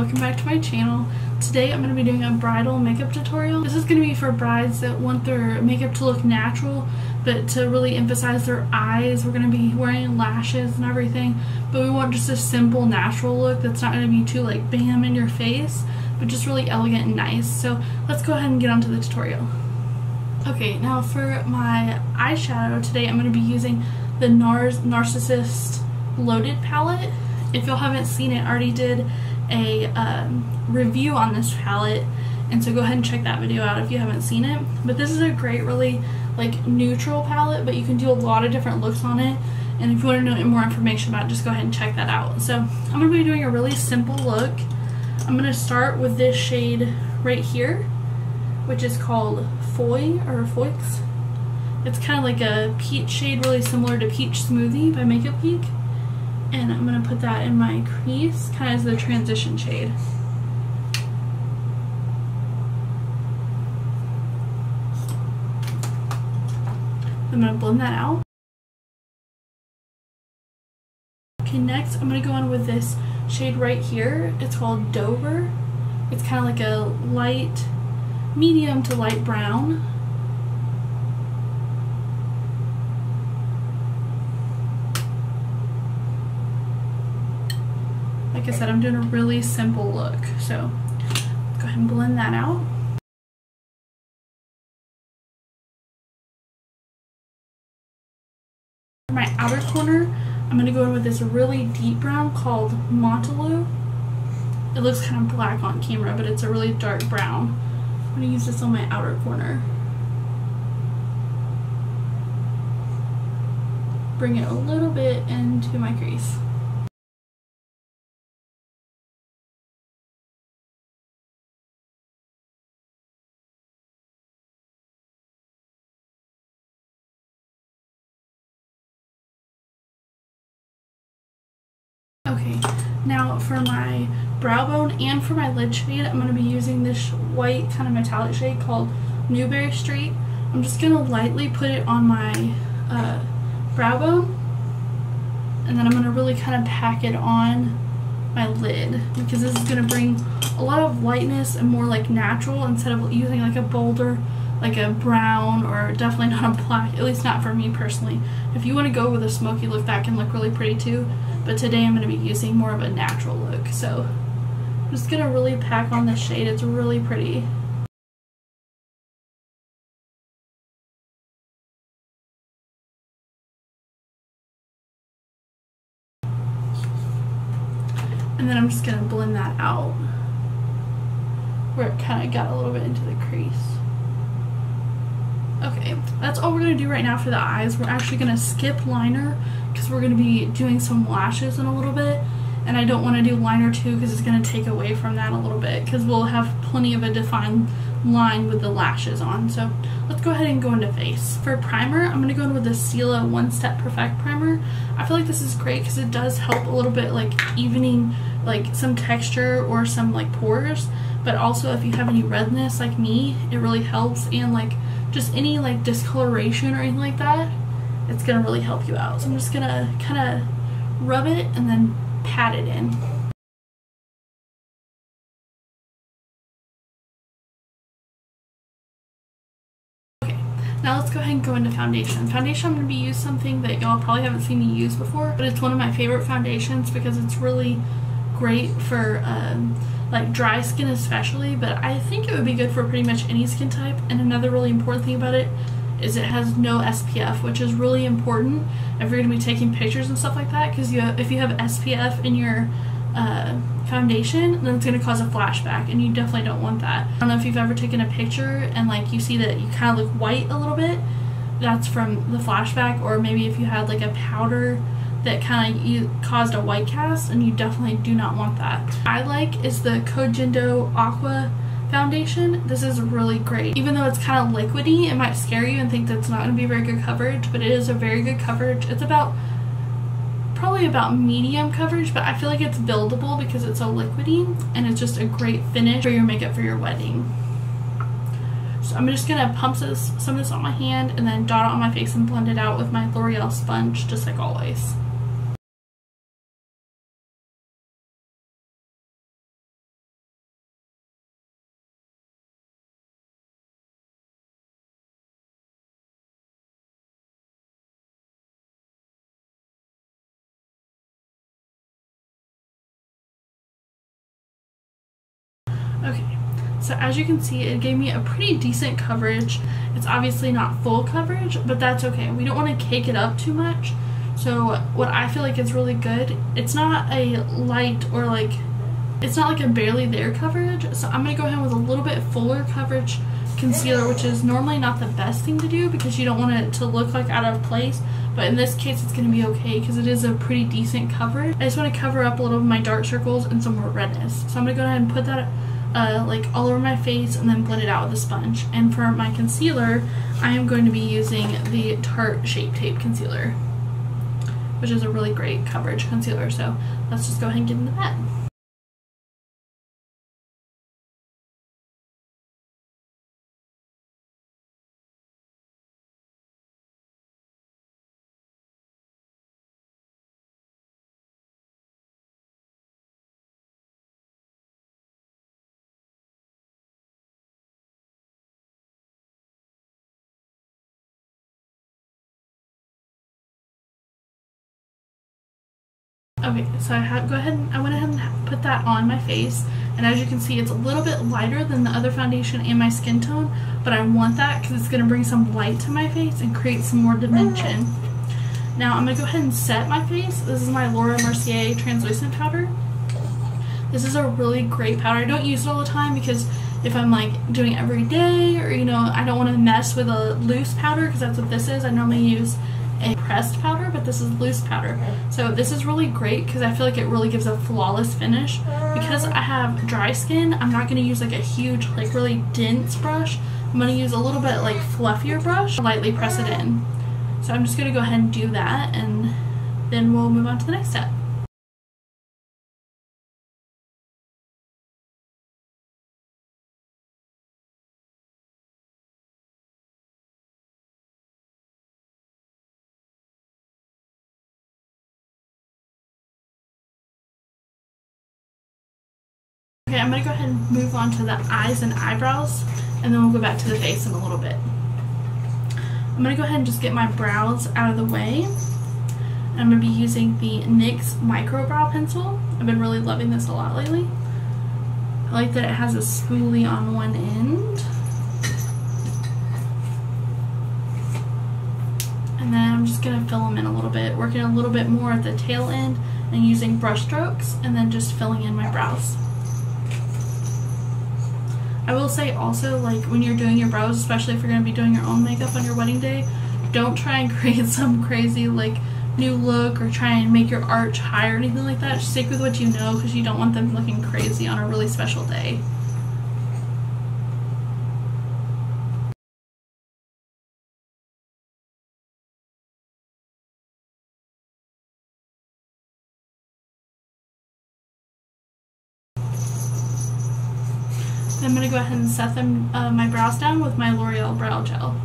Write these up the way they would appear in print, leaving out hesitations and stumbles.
welcome back to my channel. Today I'm going to be doing a bridal makeup tutorial. This is going to be for brides that want their makeup to look natural, but to really emphasize their eyes. We're going to be wearing lashes and everything, but we want just a simple natural look that's not going to be too like bam in your face, but just really elegant and nice. So let's go ahead and get on to the tutorial. Okay, now for my eyeshadow today I'm going to be using the NARS Narcissist Loaded palette. If y'all haven't seen it, I already did a review on this palette, and so go ahead and check that video out if you haven't seen it. But this is a great, really like neutral palette, but you can do a lot of different looks on it, and if you want to know more information about it, just go ahead and check that out. So I'm going to be doing a really simple look. I'm going to start with this shade right here, which is called Foy or Foix. It's kind of like a peach shade, really similar to Peach Smoothie by Makeup Geek. And I'm going to put that in my crease, kind of as the transition shade. I'm going to blend that out. Okay, next I'm going to go in with this shade right here. It's called Dover. It's kind of like a light, medium to light brown. Like I said, I'm doing a really simple look, so go ahead and blend that out. For my outer corner, I'm going to go in with this really deep brown called Montaloo. It looks kind of black on camera, but it's a really dark brown. I'm going to use this on my outer corner. Bring it a little bit into my crease. Okay, now for my brow bone and for my lid shade, I'm going to be using this white kind of metallic shade called Newberry Street. I'm just going to lightly put it on my brow bone, and then I'm going to really kind of pack it on my lid, because this is going to bring a lot of lightness and more like natural instead of using like a bolder, like a brown, or definitely not a black, at least not for me personally. If you want to go with a smoky look, that can look really pretty too, but today I'm going to be using more of a natural look. So I'm just going to really pack on this shade. It's really pretty. And then I'm just going to blend that out where it kind of got a little bit into the crease. Okay, that's all we're going to do right now for the eyes. We're actually going to skip liner because we're going to be doing some lashes in a little bit, and I don't want to do liner too because it's going to take away from that a little bit, because we'll have plenty of a defined line with the lashes on. So let's go ahead and go into face. For primer, I'm going to go in with the Stila One Step Perfect primer. I feel like this is great because it does help a little bit like evening like some texture or some like pores, but also if you have any redness like me, it really helps, and like just any like discoloration or anything like that, it's gonna really help you out. So I'm just gonna kind of rub it and then pat it in. Okay, now let's go ahead and go into foundation. Foundation, I'm gonna be using something that y'all probably haven't seen me use before, but it's one of my favorite foundations because it's really great for like dry skin especially, but I think it would be good for pretty much any skin type. And another really important thing about it is it has no SPF, which is really important if you're going to be taking pictures and stuff like that, because if you have SPF in your foundation, then it's going to cause a flashback, and you definitely don't want that. I don't know if you've ever taken a picture and like you see that you kind of look white a little bit, that's from the flashback, or maybe if you had like a powder that kind of caused a white cast, and you definitely do not want that. I like is the Kojindo Aqua foundation. This is really great. Even though it's kind of liquidy, it might scare you and think that's not going to be very good coverage, but it is a very good coverage. It's probably about medium coverage, but I feel like it's buildable because it's so liquidy, and it's just a great finish for your makeup for your wedding. So I'm just going to pump some of this on my hand and then dot it on my face and blend it out with my L'Oreal sponge, just like always. Okay, so as you can see, it gave me a pretty decent coverage. It's obviously not full coverage, but that's okay. We don't want to cake it up too much. So what I feel like is really good, it's not a light or like, it's not like a barely there coverage. So I'm going to go ahead with a little bit fuller coverage concealer, which is normally not the best thing to do because you don't want it to look like out of place. But in this case, it's going to be okay because it is a pretty decent coverage. I just want to cover up a little of my dark circles and some more redness. So I'm going to go ahead and put that like all over my face and then blend it out with a sponge. And for my concealer, I am going to be using the Tarte Shape Tape Concealer, which is a really great coverage concealer. So let's just go ahead and get into that. Okay, so I went ahead and put that on my face, and as you can see, it's a little bit lighter than the other foundation and my skin tone, but I want that because it's going to bring some light to my face and create some more dimension. Now I'm going to go ahead and set my face. This is my Laura Mercier translucent powder. This is a really great powder. I don't use it all the time because if I'm like doing it every day, or you know, I don't want to mess with a loose powder because that's what this is. I normally use a pressed powder, but this is loose powder. So this is really great because I feel like it really gives a flawless finish. Because I have dry skin, I'm not going to use like a huge, like really dense brush. I'm going to use a little bit like fluffier brush, lightly press it in. So I'm just going to go ahead and do that, and then we'll move on to the next step. Okay, I'm going to go ahead and move on to the eyes and eyebrows, and then we'll go back to the face in a little bit. I'm going to go ahead and just get my brows out of the way. And I'm going to be using the NYX Micro Brow Pencil. I've been really loving this a lot lately. I like that it has a spoolie on one end. And then I'm just going to fill them in a little bit, working a little bit more at the tail end and using brush strokes, and then just filling in my brows. I will say also, like when you're doing your brows, especially if you're going to be doing your own makeup on your wedding day, don't try and create some crazy like new look or try and make your arch high or anything like that. Just stick with what you know because you don't want them looking crazy on a really special day. I'm going to go ahead and set my brows down with my L'Oreal Brow Gel.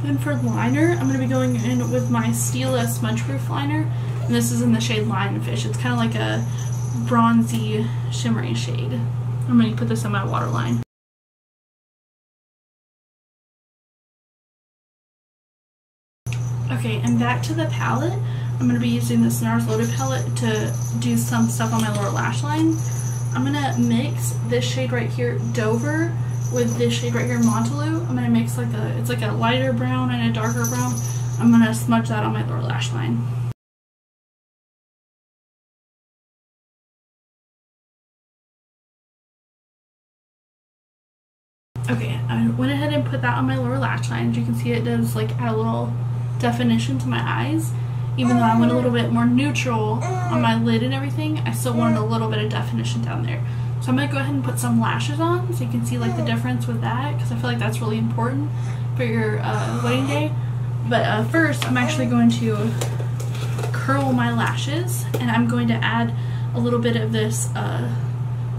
Then for liner, I'm going to be going in with my Stila Smudge Proof Liner, and this is in the shade Lionfish. It's kind of like a bronzy, shimmery shade. I'm going to put this on my waterline. Okay, and back to the palette. I'm going to be using this NARS Loaded palette to do some stuff on my lower lash line. I'm going to mix this shade right here, Dover, with this shade right here, Montaloo. I'm going to mix it's like a lighter brown and a darker brown. I'm going to smudge that on my lower lash line. Okay, I went ahead and put that on my lower lash line. As you can see, it does like add a little definition to my eyes. Even though I went a little bit more neutral on my lid and everything, I still wanted a little bit of definition down there. So I'm going to go ahead and put some lashes on so you can see like the difference with that, because I feel like that's really important for your wedding day. But first, I'm actually going to curl my lashes, and I'm going to add a little bit of this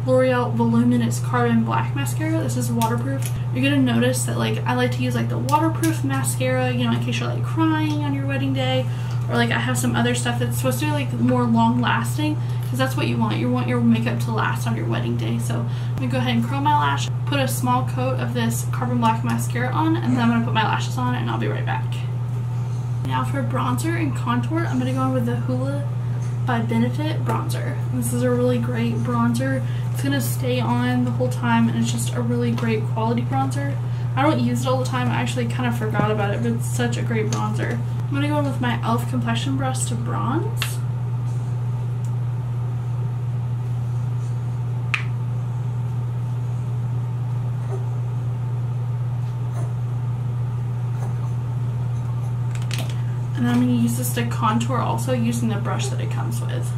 L'Oreal Voluminous Carbon Black Mascara. This is waterproof. You're going to notice that like I like to use like the waterproof mascara, you know, in case you're like crying on your wedding day, or like I have some other stuff that's supposed to be like more long lasting, because that's what you want. You want your makeup to last on your wedding day. So I'm going to go ahead and curl my lash, put a small coat of this Carbon Black Mascara on, and then I'm going to put my lashes on, and I'll be right back. Now for bronzer and contour, I'm going to go in with the Hoola by Benefit bronzer. This is a really great bronzer. It's going to stay on the whole time, and it's just a really great quality bronzer. I don't use it all the time. I actually kind of forgot about it, but it's such a great bronzer. I'm going to go in with my e.l.f. complexion brush to bronze. And then I'm going to use this to contour also using the brush that it comes with.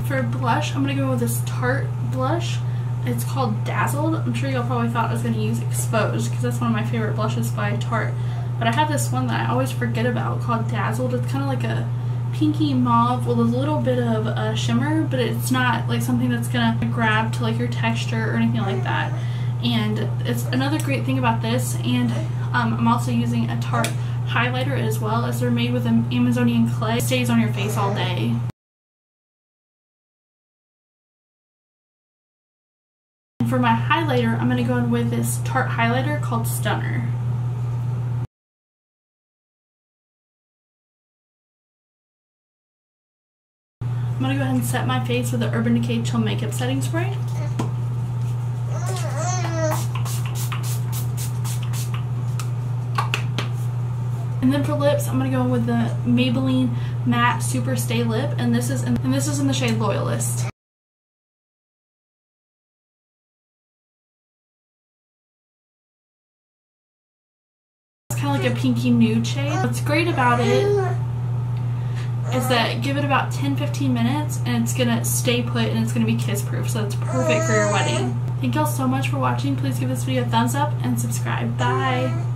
For blush, I'm going to go with this Tarte blush. It's called Dazzled. I'm sure y'all probably thought I was going to use Exposed because that's one of my favorite blushes by Tarte. But I have this one that I always forget about called Dazzled. It's kind of like a pinky mauve with a little bit of shimmer, but it's not like something that's gonna grab to like your texture or anything like that. And it's another great thing about this, and I'm also using a Tarte highlighter as well, as they're made with an Amazonian clay. It stays on your face all day. And for my highlighter, I'm gonna go in with this Tarte highlighter called Stunner. I'm going to go ahead and set my face with the Urban Decay Chill Makeup Setting Spray. And then for lips, I'm going to go in with the Maybelline Matte Super Stay Lip, and this is in the shade Loyalist. It's kind of like a pinky nude shade. What's great about it is that give it about 10-15 minutes and it's gonna stay put and it's gonna be kiss proof, so it's perfect for your wedding. Thank y'all so much for watching. Please give this video a thumbs up and subscribe. Bye!